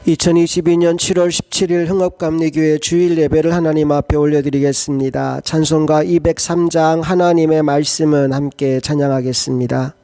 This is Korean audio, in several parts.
2022년 7월 17일 흥업감리교회 주일 예배를 하나님 앞에 올려드리겠습니다. 찬송가 203장 하나님의 말씀은 함께 찬양하겠습니다.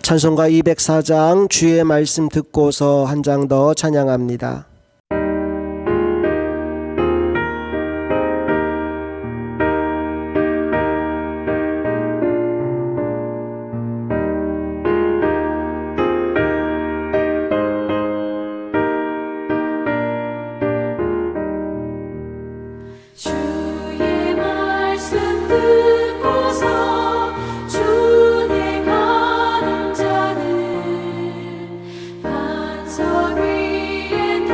찬송가 204장 주의 말씀 듣고서 한 장 더 찬양합니다. 주의 말씀 듣고서 주내 가는 자는 반석 위에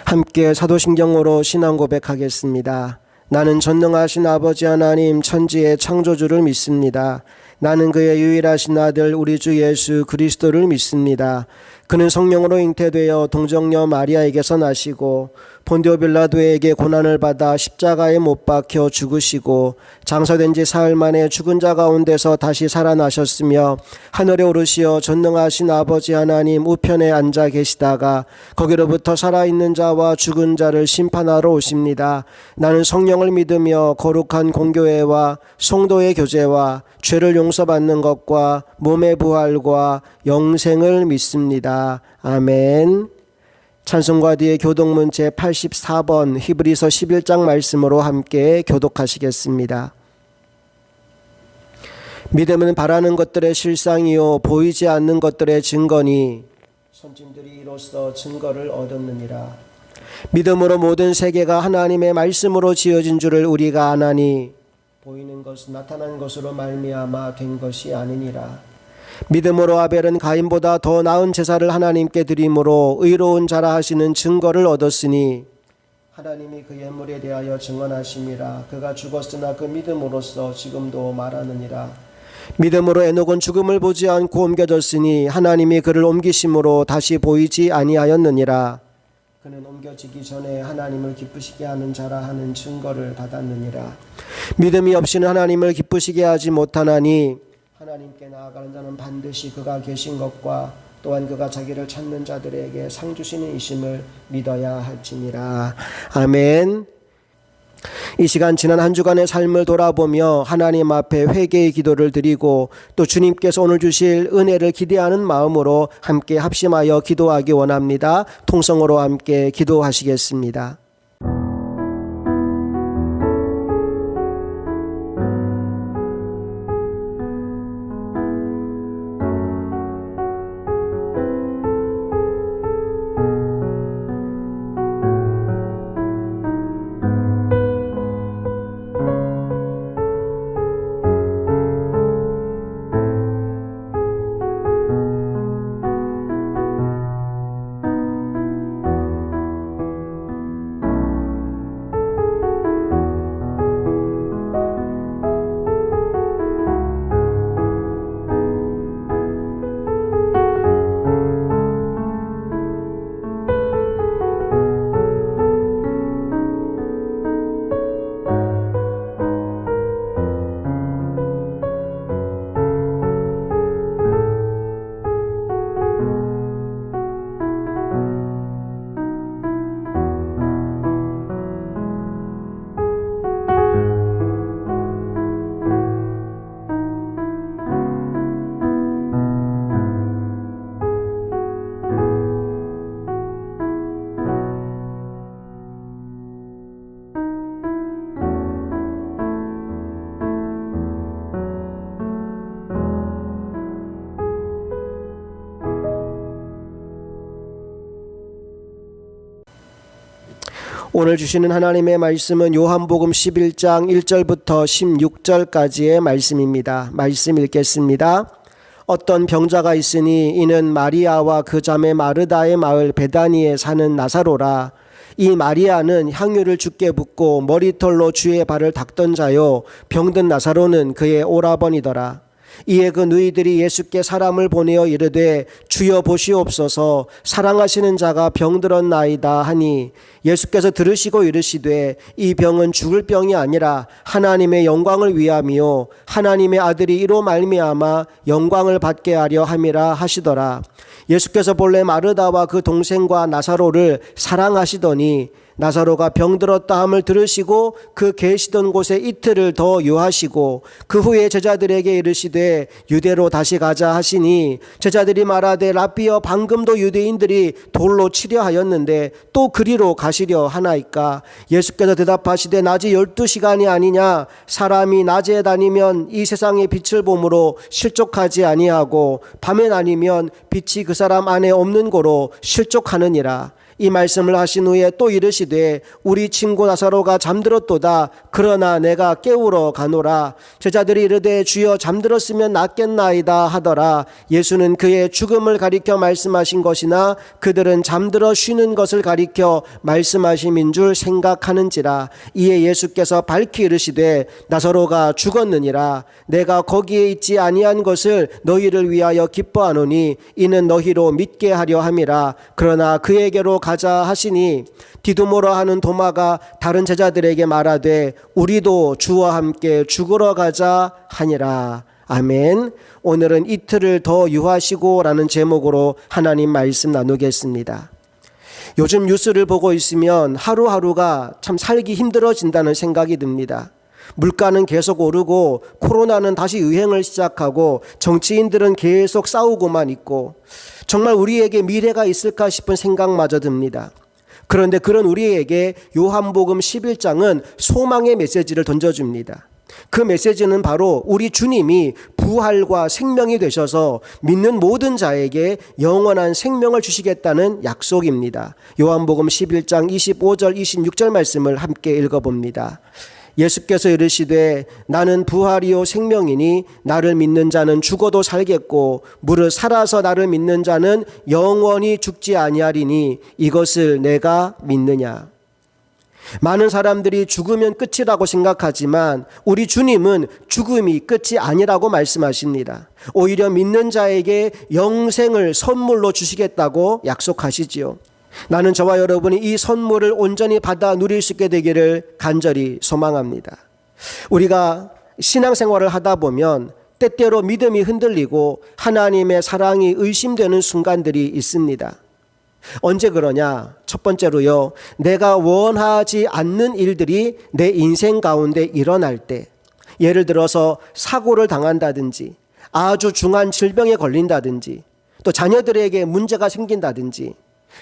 함께 사도신경으로 신앙 고백하겠습니다. 나는 전능하신 아버지 하나님 천지의 창조주를 믿습니다. 나는 그의 유일하신 아들 우리 주 예수 그리스도를 믿습니다. 그는 성령으로 잉태되어 동정녀 마리아에게서 나시고 본디오 빌라도에게 고난을 받아 십자가에 못 박혀 죽으시고 장사된 지 사흘 만에 죽은 자 가운데서 다시 살아나셨으며 하늘에 오르시어 전능하신 아버지 하나님 우편에 앉아 계시다가 거기로부터 살아있는 자와 죽은 자를 심판하러 오십니다. 나는 성령을 믿으며 거룩한 공교회와 성도의 교제와 죄를 용서받는 것과 몸의 부활과 영생을 믿습니다. 아멘. 찬송가 뒤에 교독문 제84번 히브리서 11장 말씀으로 함께 교독하시겠습니다. 믿음은 바라는 것들의 실상이요 보이지 않는 것들의 증거니 선진들이 이로써 증거를 얻었느니라. 믿음으로 모든 세계가 하나님의 말씀으로 지어진 줄을 우리가 아나니 보이는 것은 나타난 것으로 말미암아 된 것이 아니니라. 믿음으로 아벨은 가인보다 더 나은 제사를 하나님께 드림으로 의로운 자라 하시는 증거를 얻었으니 하나님이 그 예물에 대하여 증언하심이라. 그가 죽었으나 그 믿음으로써 지금도 말하느니라. 믿음으로 에녹은 죽음을 보지 않고 옮겨졌으니 하나님이 그를 옮기심으로 다시 보이지 아니하였느니라. 그는 옮겨지기 전에 하나님을 기쁘시게 하는 자라 하는 증거를 받았느니라. 믿음이 없이는 하나님을 기쁘시게 하지 못하나니 하나님께 나아가는 자는 반드시 그가 계신 것과 또한 그가 자기를 찾는 자들에게 상 주시는 이심을 믿어야 할지니라. 아멘. 이 시간 지난 한 주간의 삶을 돌아보며 하나님 앞에 회개의 기도를 드리고 또 주님께서 오늘 주실 은혜를 기대하는 마음으로 함께 합심하여 기도하기 원합니다. 통성으로 함께 기도하시겠습니다. 오늘 주시는 하나님의 말씀은 요한복음 11장 1절부터 16절까지의 말씀입니다. 말씀 읽겠습니다. 어떤 병자가 있으니 이는 마리아와 그 자매 마르다의 마을 베다니에 사는 나사로라. 이 마리아는 향유를 주께 붓고 머리털로 주의 발을 닦던 자요 병든 나사로는 그의 오라버니더라. 이에 그 누이들이 예수께 사람을 보내어 이르되 주여 보시옵소서 사랑하시는 자가 병들었나이다 하니 예수께서 들으시고 이르시되 이 병은 죽을 병이 아니라 하나님의 영광을 위함이요 하나님의 아들이 이로 말미암아 영광을 받게 하려 함이라 하시더라. 예수께서 본래 마르다와 그 동생과 나사로를 사랑하시더니 나사로가 병들었다 함을 들으시고 그 계시던 곳에 이틀을 더 유하시고 그 후에 제자들에게 이르시되 유대로 다시 가자 하시니 제자들이 말하되 라삐여 방금도 유대인들이 돌로 치려 하였는데 또 그리로 가시려 하나이까. 예수께서 대답하시되 낮이 12시간이 아니냐. 사람이 낮에 다니면 이 세상의 빛을 보므로 실족하지 아니하고 밤에 다니면 빛이 그 사람 안에 없는 고로 실족하느니라. 이 말씀을 하신 후에 또 이르시되 우리 친구 나사로가 잠들었도다. 그러나 내가 깨우러 가노라. 제자들이 이르되 주여 잠들었으면 낫겠나이다 하더라. 예수는 그의 죽음을 가리켜 말씀하신 것이나 그들은 잠들어 쉬는 것을 가리켜 말씀하심인 줄 생각하는지라. 이에 예수께서 밝히 이르시되 나사로가 죽었느니라. 내가 거기에 있지 아니한 것을 너희를 위하여 기뻐하노니 이는 너희로 믿게 하려 함이라. 그러나 그에게로 가자 하시니 디두모라 하는 도마가 다른 제자들에게 말하되 우리도 주와 함께 죽으러 가자 하니라. 아멘. 오늘은 이틀을 더 유하시고 라는 제목으로 하나님 말씀 나누겠습니다. 요즘 뉴스를 보고 있으면 하루하루가 참 살기 힘들어진다는 생각이 듭니다. 물가는 계속 오르고 코로나는 다시 유행을 시작하고 정치인들은 계속 싸우고만 있고 정말 우리에게 미래가 있을까 싶은 생각마저 듭니다. 그런데 그런 우리에게 요한복음 11장은 소망의 메시지를 던져줍니다. 그 메시지는 바로 우리 주님이 부활과 생명이 되셔서 믿는 모든 자에게 영원한 생명을 주시겠다는 약속입니다. 요한복음 11장 25절 26절 말씀을 함께 읽어봅니다. 예수께서 이르시되 나는 부활이요 생명이니 나를 믿는 자는 죽어도 살겠고 무릇 살아서 나를 믿는 자는 영원히 죽지 아니하리니 이것을 내가 믿느냐. 많은 사람들이 죽으면 끝이라고 생각하지만 우리 주님은 죽음이 끝이 아니라고 말씀하십니다. 오히려 믿는 자에게 영생을 선물로 주시겠다고 약속하시지요. 나는 저와 여러분이 이 선물을 온전히 받아 누릴 수 있게 되기를 간절히 소망합니다. 우리가 신앙생활을 하다 보면 때때로 믿음이 흔들리고 하나님의 사랑이 의심되는 순간들이 있습니다. 언제 그러냐? 첫 번째로요, 내가 원하지 않는 일들이 내 인생 가운데 일어날 때, 예를 들어서 사고를 당한다든지 아주 중한 질병에 걸린다든지 또 자녀들에게 문제가 생긴다든지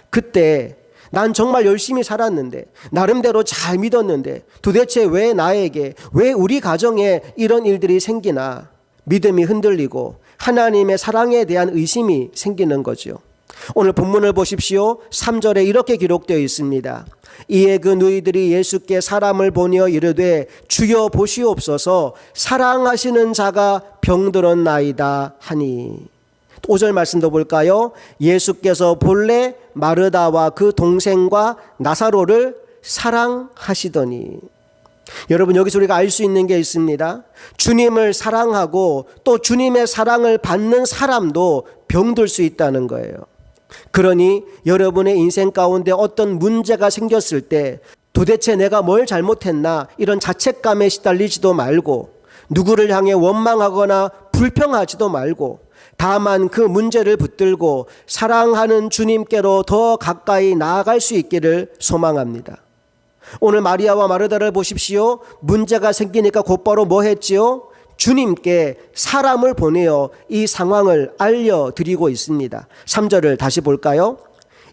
그때 난 정말 열심히 살았는데 나름대로 잘 믿었는데 도대체 왜 나에게, 왜 우리 가정에 이런 일들이 생기나 믿음이 흔들리고 하나님의 사랑에 대한 의심이 생기는 거죠. 오늘 본문을 보십시오. 3절에 이렇게 기록되어 있습니다. 이에 그 누이들이 예수께 사람을 보내어 이르되 주여 보시옵소서 사랑하시는 자가 병들었나이다 하니. 5절 말씀도 볼까요? 예수께서 본래 마르다와 그 동생과 나사로를 사랑하시더니. 여러분, 여기서 우리가 알 수 있는 게 있습니다. 주님을 사랑하고 또 주님의 사랑을 받는 사람도 병들 수 있다는 거예요. 그러니 여러분의 인생 가운데 어떤 문제가 생겼을 때 도대체 내가 뭘 잘못했나 이런 자책감에 시달리지도 말고 누구를 향해 원망하거나 불평하지도 말고 다만 그 문제를 붙들고 사랑하는 주님께로 더 가까이 나아갈 수 있기를 소망합니다. 오늘 마리아와 마르다를 보십시오. 문제가 생기니까 곧바로 뭐 했지요? 주님께 사람을 보내어 이 상황을 알려드리고 있습니다. 3절을 다시 볼까요?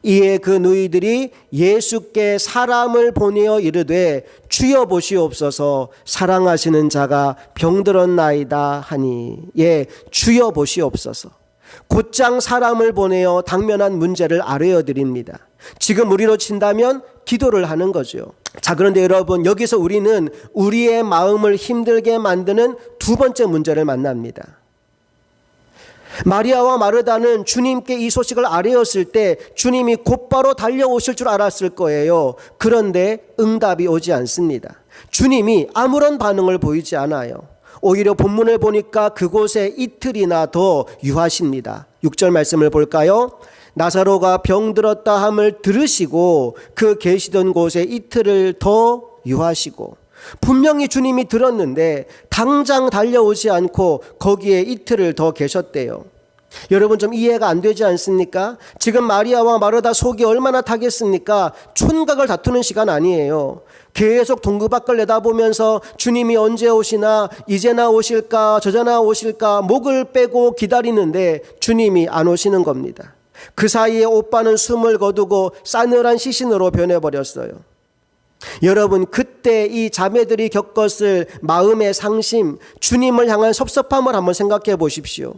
이에 그 누이들이 예수께 사람을 보내어 이르되 주여 보시옵소서 사랑하시는 자가 병들었나이다 하니. 예, 주여 보시옵소서. 곧장 사람을 보내어 당면한 문제를 알려드립니다. 지금 우리로 친다면 기도를 하는 거죠. 자, 그런데 여러분, 여기서 우리는 우리의 마음을 힘들게 만드는 두 번째 문제를 만납니다. 마리아와 마르다는 주님께 이 소식을 알렸을 때 주님이 곧바로 달려오실 줄 알았을 거예요. 그런데 응답이 오지 않습니다. 주님이 아무런 반응을 보이지 않아요. 오히려 본문을 보니까 그곳에 이틀이나 더 유하십니다. 6절 말씀을 볼까요? 나사로가 병들었다 함을 들으시고 그 계시던 곳에 이틀을 더 유하시고. 분명히 주님이 들었는데 당장 달려오지 않고 거기에 이틀을 더 계셨대요. 여러분, 좀 이해가 안 되지 않습니까? 지금 마리아와 마르다 속이 얼마나 타겠습니까? 촌각을 다투는 시간 아니에요. 계속 동그밖을 내다보면서 주님이 언제 오시나, 이제나 오실까, 저제나 오실까 목을 빼고 기다리는데 주님이 안 오시는 겁니다. 그 사이에 오빠는 숨을 거두고 싸늘한 시신으로 변해버렸어요. 여러분, 그때 이 자매들이 겪었을 마음의 상심, 주님을 향한 섭섭함을 한번 생각해 보십시오.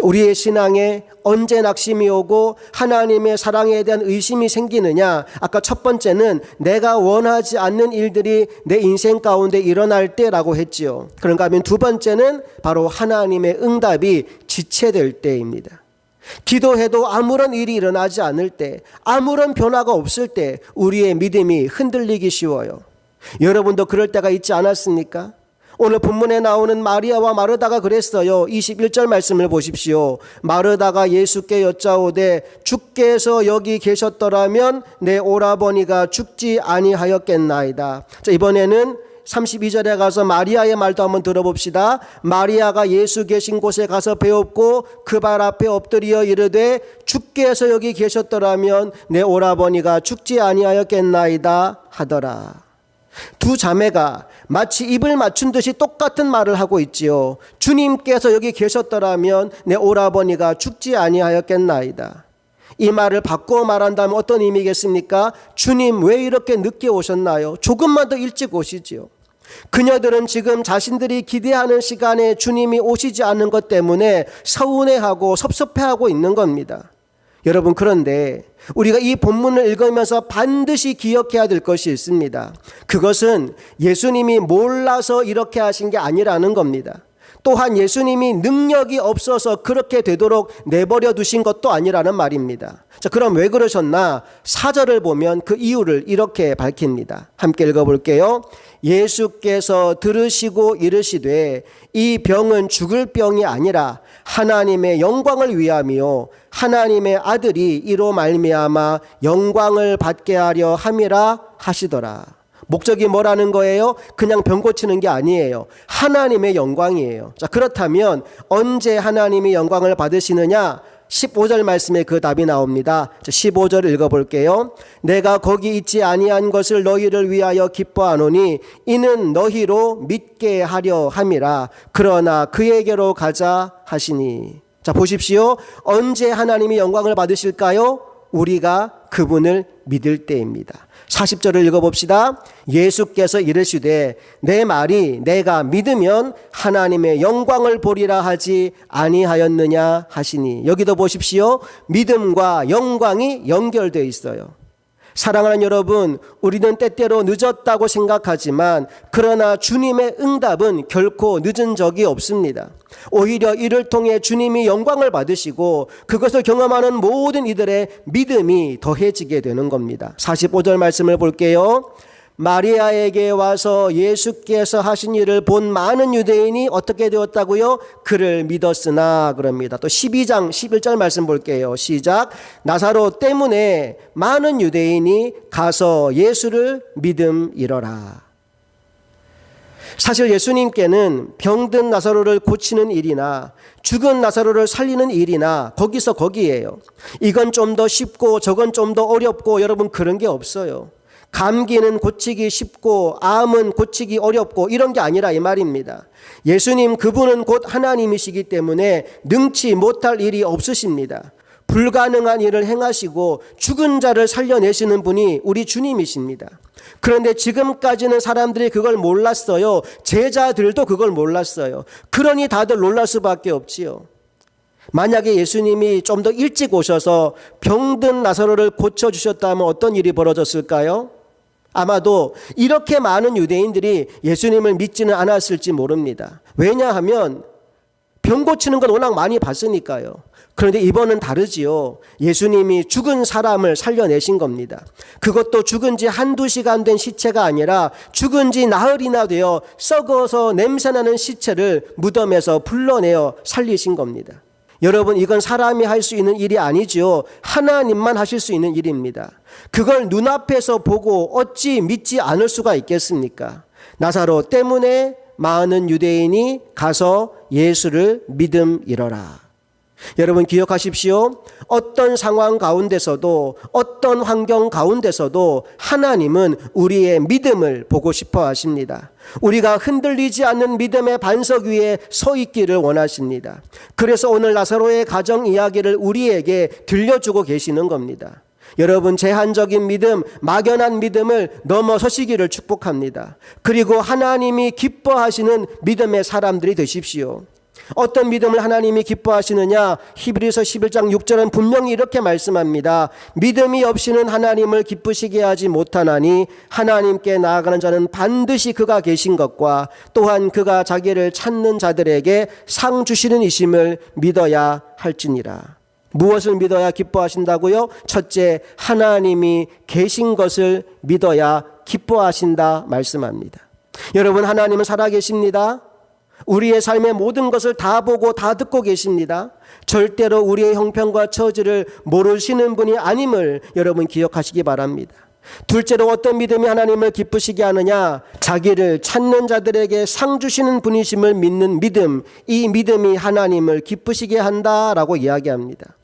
우리의 신앙에 언제 낙심이 오고 하나님의 사랑에 대한 의심이 생기느냐? 아까 첫 번째는 내가 원하지 않는 일들이 내 인생 가운데 일어날 때라고 했지요. 그런가 하면 두 번째는 바로 하나님의 응답이 지체될 때입니다. 기도해도 아무런 일이 일어나지 않을 때, 아무런 변화가 없을 때 우리의 믿음이 흔들리기 쉬워요. 여러분도 그럴 때가 있지 않았습니까? 오늘 본문에 나오는 마리아와 마르다가 그랬어요. 21절 말씀을 보십시오. 마르다가 예수께 여짜오되 주께서 여기 계셨더라면 내 오라버니가 죽지 아니하였겠나이다. 자, 이번에는 32절에 가서 마리아의 말도 한번 들어봅시다. 마리아가 예수 계신 곳에 가서 배웠고 그 발 앞에 엎드려 이르되 주께서 여기 계셨더라면 내 오라버니가 죽지 아니하였겠나이다 하더라. 두 자매가 마치 입을 맞춘 듯이 똑같은 말을 하고 있지요. 주님께서 여기 계셨더라면 내 오라버니가 죽지 아니하였겠나이다. 이 말을 바꾸어 말한다면 어떤 의미겠습니까? 주님 왜 이렇게 늦게 오셨나요? 조금만 더 일찍 오시지요. 그녀들은 지금 자신들이 기대하는 시간에 주님이 오시지 않는 것 때문에 서운해하고 섭섭해하고 있는 겁니다. 여러분, 그런데 우리가 이 본문을 읽으면서 반드시 기억해야 될 것이 있습니다. 그것은 예수님이 몰라서 이렇게 하신 게 아니라는 겁니다. 또한 예수님이 능력이 없어서 그렇게 되도록 내버려 두신 것도 아니라는 말입니다. 자, 그럼 왜 그러셨나? 4절을 보면 그 이유를 이렇게 밝힙니다. 함께 읽어볼게요. 예수께서 들으시고 이르시되 이 병은 죽을 병이 아니라 하나님의 영광을 위함이요 하나님의 아들이 이로 말미암아 영광을 받게 하려 함이라 하시더라. 목적이 뭐라는 거예요? 그냥 병 고치는 게 아니에요. 하나님의 영광이에요. 자, 그렇다면 언제 하나님이 영광을 받으시느냐? 15절 말씀에 그 답이 나옵니다. 15절 읽어볼게요. 내가 거기 있지 아니한 것을 너희를 위하여 기뻐하노니 이는 너희로 믿게 하려 함이라. 그러나 그에게로 가자 하시니. 자, 보십시오. 언제 하나님이 영광을 받으실까요? 우리가 그분을 믿을 때입니다. 40절을 읽어봅시다. 예수께서 이르시되 내 말이 내가 믿으면 하나님의 영광을 보리라 하지 아니하였느냐 하시니. 여기도 보십시오. 믿음과 영광이 연결되어 있어요. 사랑하는 여러분, 우리는 때때로 늦었다고 생각하지만 그러나 주님의 응답은 결코 늦은 적이 없습니다. 오히려 이를 통해 주님이 영광을 받으시고 그것을 경험하는 모든 이들의 믿음이 더해지게 되는 겁니다. 45절 말씀을 볼게요. 마리아에게 와서 예수께서 하신 일을 본 많은 유대인이 어떻게 되었다고요? 그를 믿었으나 그럽니다. 또 12장 11절 말씀 볼게요. 시작. 나사로 때문에 많은 유대인이 가서 예수를 믿음이러라. 사실 예수님께는 병든 나사로를 고치는 일이나 죽은 나사로를 살리는 일이나 거기서 거기에요. 이건 좀 더 쉽고 저건 좀 더 어렵고 여러분 그런 게 없어요. 감기는 고치기 쉽고 암은 고치기 어렵고 이런 게 아니라 이 말입니다. 예수님 그분은 곧 하나님이시기 때문에 능치 못할 일이 없으십니다. 불가능한 일을 행하시고 죽은 자를 살려내시는 분이 우리 주님이십니다. 그런데 지금까지는 사람들이 그걸 몰랐어요. 제자들도 그걸 몰랐어요. 그러니 다들 놀랄 수밖에 없지요. 만약에 예수님이 좀 더 일찍 오셔서 병든 나사로를 고쳐주셨다면 어떤 일이 벌어졌을까요? 아마도 이렇게 많은 유대인들이 예수님을 믿지는 않았을지 모릅니다. 왜냐하면 병 고치는 건 워낙 많이 봤으니까요. 그런데 이번은 다르지요. 예수님이 죽은 사람을 살려내신 겁니다. 그것도 죽은 지 한두 시간 된 시체가 아니라 죽은 지 나흘이나 되어 썩어서 냄새나는 시체를 무덤에서 불러내어 살리신 겁니다. 여러분, 이건 사람이 할 수 있는 일이 아니죠. 하나님만 하실 수 있는 일입니다. 그걸 눈앞에서 보고 어찌 믿지 않을 수가 있겠습니까? 나사로 때문에 많은 유대인이 가서 예수를 믿음이러라. 여러분 기억하십시오. 어떤 상황 가운데서도 어떤 환경 가운데서도 하나님은 우리의 믿음을 보고 싶어 하십니다. 우리가 흔들리지 않는 믿음의 반석 위에 서 있기를 원하십니다. 그래서 오늘 나사로의 가정 이야기를 우리에게 들려주고 계시는 겁니다. 여러분 제한적인 믿음, 막연한 믿음을 넘어서시기를 축복합니다. 그리고 하나님이 기뻐하시는 믿음의 사람들이 되십시오. 어떤 믿음을 하나님이 기뻐하시느냐? 히브리서 11장 6절은 분명히 이렇게 말씀합니다. 믿음이 없이는 하나님을 기쁘시게 하지 못하나니 하나님께 나아가는 자는 반드시 그가 계신 것과 또한 그가 자기를 찾는 자들에게 상 주시는 이심을 믿어야 할지니라. 무엇을 믿어야 기뻐하신다고요? 첫째, 하나님이 계신 것을 믿어야 기뻐하신다 말씀합니다. 여러분, 하나님은 살아계십니다. 우리의 삶의 모든 것을 다 보고 다 듣고 계십니다. 절대로 우리의 형편과 처지를 모르시는 분이 아님을 여러분 기억하시기 바랍니다. 둘째로 어떤 믿음이 하나님을 기쁘시게 하느냐? 자기를 찾는 자들에게 상 주시는 분이심을 믿는 믿음, 이 믿음이 하나님을 기쁘시게 한다라고 이야기합니다.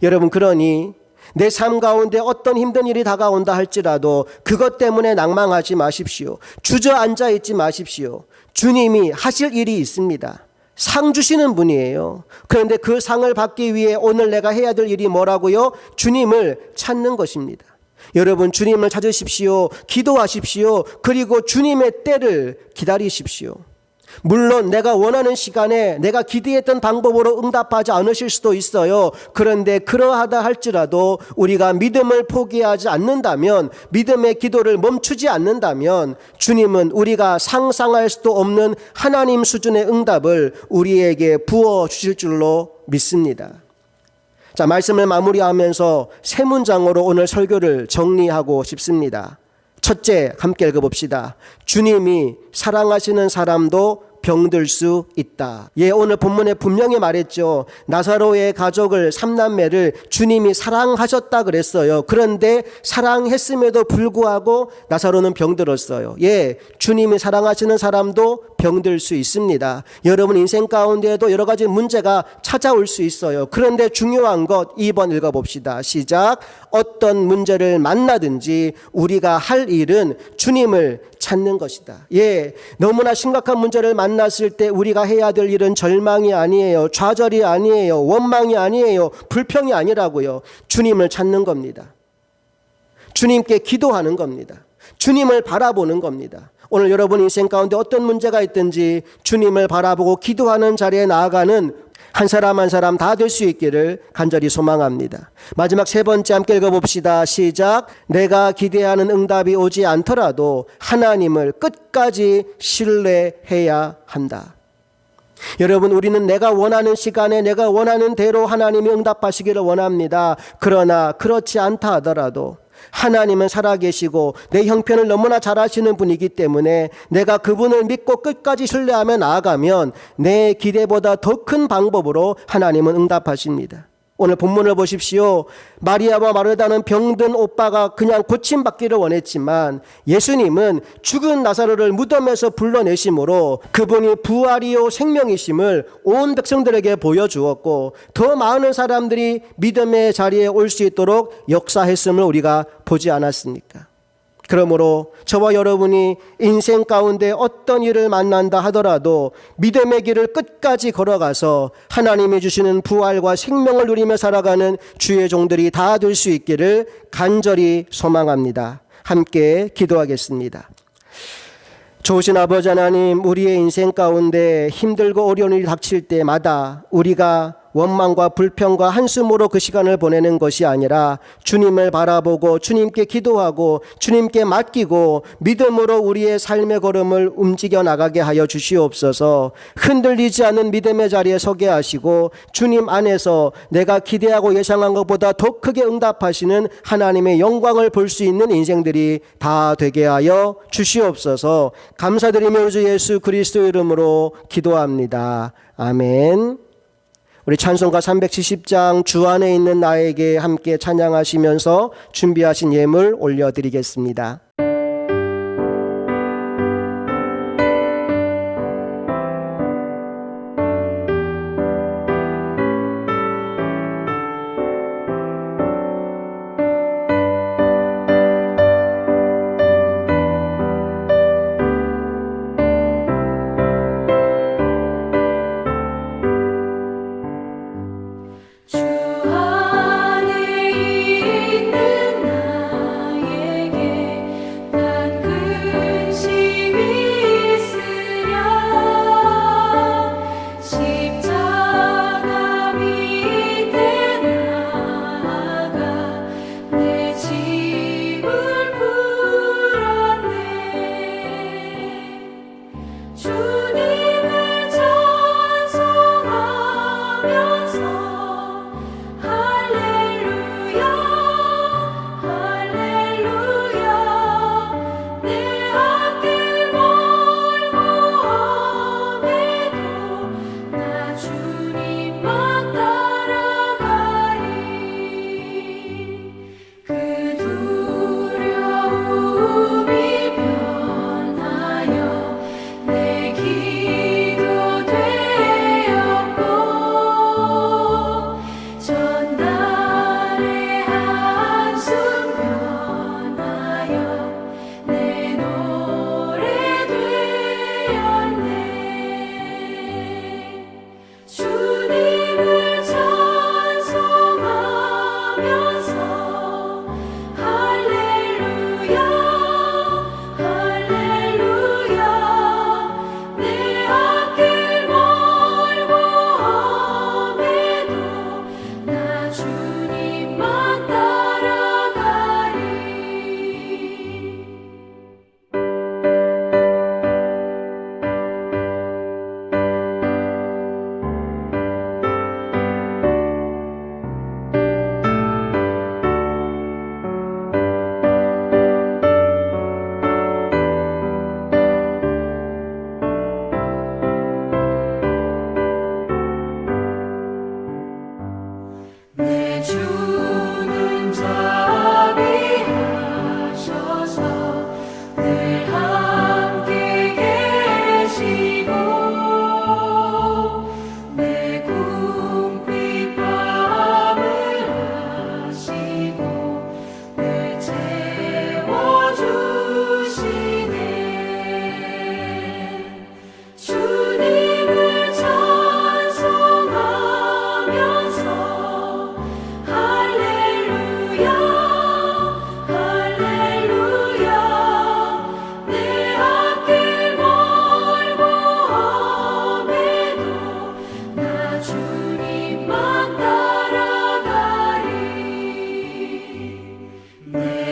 여러분, 그러니 내 삶 가운데 어떤 힘든 일이 다가온다 할지라도 그것 때문에 낭망하지 마십시오. 주저앉아 있지 마십시오. 주님이 하실 일이 있습니다. 상 주시는 분이에요. 그런데 그 상을 받기 위해 오늘 내가 해야 될 일이 뭐라고요? 주님을 찾는 것입니다. 여러분, 주님을 찾으십시오. 기도하십시오. 그리고 주님의 때를 기다리십시오. 물론 내가 원하는 시간에 내가 기대했던 방법으로 응답하지 않으실 수도 있어요. 그런데 그러하다 할지라도 우리가 믿음을 포기하지 않는다면, 믿음의 기도를 멈추지 않는다면 주님은 우리가 상상할 수도 없는 하나님 수준의 응답을 우리에게 부어주실 줄로 믿습니다. 자, 말씀을 마무리하면서 세 문장으로 오늘 설교를 정리하고 싶습니다. 첫째, 함께 읽어봅시다. 주님이 사랑하시는 사람도 병들 수 있다. 예, 오늘 본문에 분명히 말했죠. 나사로의 가족을, 삼남매를 주님이 사랑하셨다 그랬어요. 그런데 사랑했음에도 불구하고 나사로는 병들었어요. 예, 주님이 사랑하시는 사람도 병들 수 있습니다. 여러분 인생 가운데에도 여러 가지 문제가 찾아올 수 있어요. 그런데 중요한 것 2번 읽어봅시다. 시작. 어떤 문제를 만나든지 우리가 할 일은 주님을 찾는 것이다. 예, 너무나 심각한 문제를 만났을 때 우리가 해야 될 일은 절망이 아니에요. 좌절이 아니에요. 원망이 아니에요. 불평이 아니라고요. 주님을 찾는 겁니다. 주님께 기도하는 겁니다. 주님을 바라보는 겁니다. 오늘 여러분 인생 가운데 어떤 문제가 있든지 주님을 바라보고 기도하는 자리에 나아가는 한 사람 한 사람 다 될 수 있기를 간절히 소망합니다. 마지막 세 번째 함께 읽어봅시다. 시작. 내가 기대하는 응답이 오지 않더라도 하나님을 끝까지 신뢰해야 한다. 여러분, 우리는 내가 원하는 시간에 내가 원하는 대로 하나님이 응답하시기를 원합니다. 그러나 그렇지 않다 하더라도 하나님은 살아계시고 내 형편을 너무나 잘 아시는 분이기 때문에 내가 그분을 믿고 끝까지 신뢰하며 나아가면 내 기대보다 더 큰 방법으로 하나님은 응답하십니다. 오늘 본문을 보십시오. 마리아와 마르다는 병든 오빠가 그냥 고침받기를 원했지만 예수님은 죽은 나사로를 무덤에서 불러내심으로 그분이 부활이요 생명이심을 온 백성들에게 보여주었고 더 많은 사람들이 믿음의 자리에 올 수 있도록 역사했음을 우리가 보지 않았습니까? 그러므로 저와 여러분이 인생 가운데 어떤 일을 만난다 하더라도 믿음의 길을 끝까지 걸어가서 하나님이 주시는 부활과 생명을 누리며 살아가는 주의 종들이 다 될 수 있기를 간절히 소망합니다. 함께 기도하겠습니다. 좋으신 아버지 하나님, 우리의 인생 가운데 힘들고 어려운 일이 닥칠 때마다 우리가 원망과 불평과 한숨으로 그 시간을 보내는 것이 아니라 주님을 바라보고 주님께 기도하고 주님께 맡기고 믿음으로 우리의 삶의 걸음을 움직여 나가게 하여 주시옵소서. 흔들리지 않는 믿음의 자리에 서게 하시고 주님 안에서 내가 기대하고 예상한 것보다 더 크게 응답하시는 하나님의 영광을 볼 수 있는 인생들이 다 되게 하여 주시옵소서. 감사드리며 주 예수 그리스도 이름으로 기도합니다. 아멘. 우리 찬송가 370장 주 안에 있는 나에게 함께 찬양하시면서 준비하신 예물 올려드리겠습니다. 주 안에 있는 나에게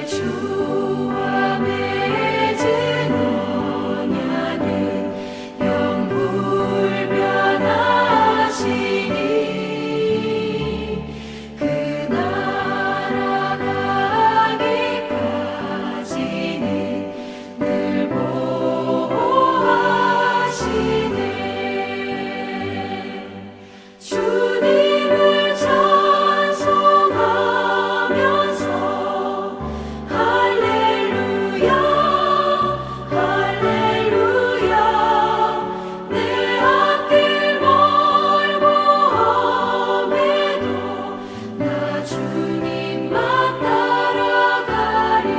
주와 맺은 언약은 영불변하시니 그 나라 가기까지는 늘 보호하시네. 주님을 찬송하면서 할렐루야 할렐루야 내 앞길 멀고 험해도 나 주님만 따라가리.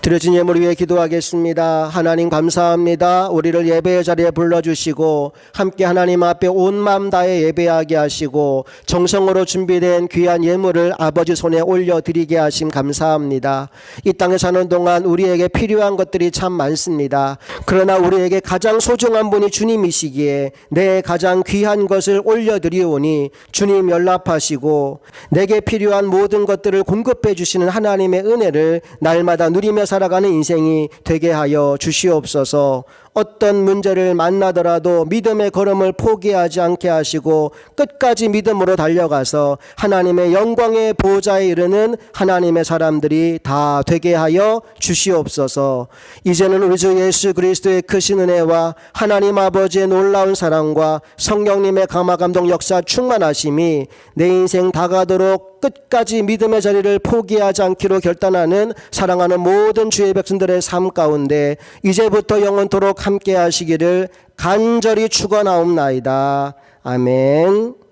드려진 예물 위해 기도하겠습니다. 하나님 감사합니다. 우리를 예배의 자리에 불러주시고 함께 하나님 앞에 온 마음 다해 예배하게 하시고 정성으로 준비된 귀한 예물을 아버지 손에 올려드리게 하심 감사합니다. 이 땅에 사는 동안 우리에게 필요한 것들이 참 많습니다. 그러나 우리에게 가장 소중한 분이 주님이시기에 내 가장 귀한 것을 올려드리오니 주님 연락하시고 내게 필요한 모든 것들을 공급해 주시는 하나님의 은혜를 날마다 누리며 살아가는 인생이 되게 하여 주시옵소서. 어떤 문제를 만나더라도 믿음의 걸음을 포기하지 않게 하시고 끝까지 믿음으로 달려가서 하나님의 영광의 보좌에 이르는 하나님의 사람들이 다 되게 하여 주시옵소서. 이제는 우리 주 예수 그리스도의 크신 은혜와 하나님 아버지의 놀라운 사랑과 성령님의 감화 감동 역사 충만하심이 내 인생 다가도록 끝까지 믿음의 자리를 포기하지 않기로 결단하는 사랑하는 모든 주의 백성들의 삶 가운데 이제부터 영원토록 함께 하시기를 간절히 축원하옵나이다. 아멘.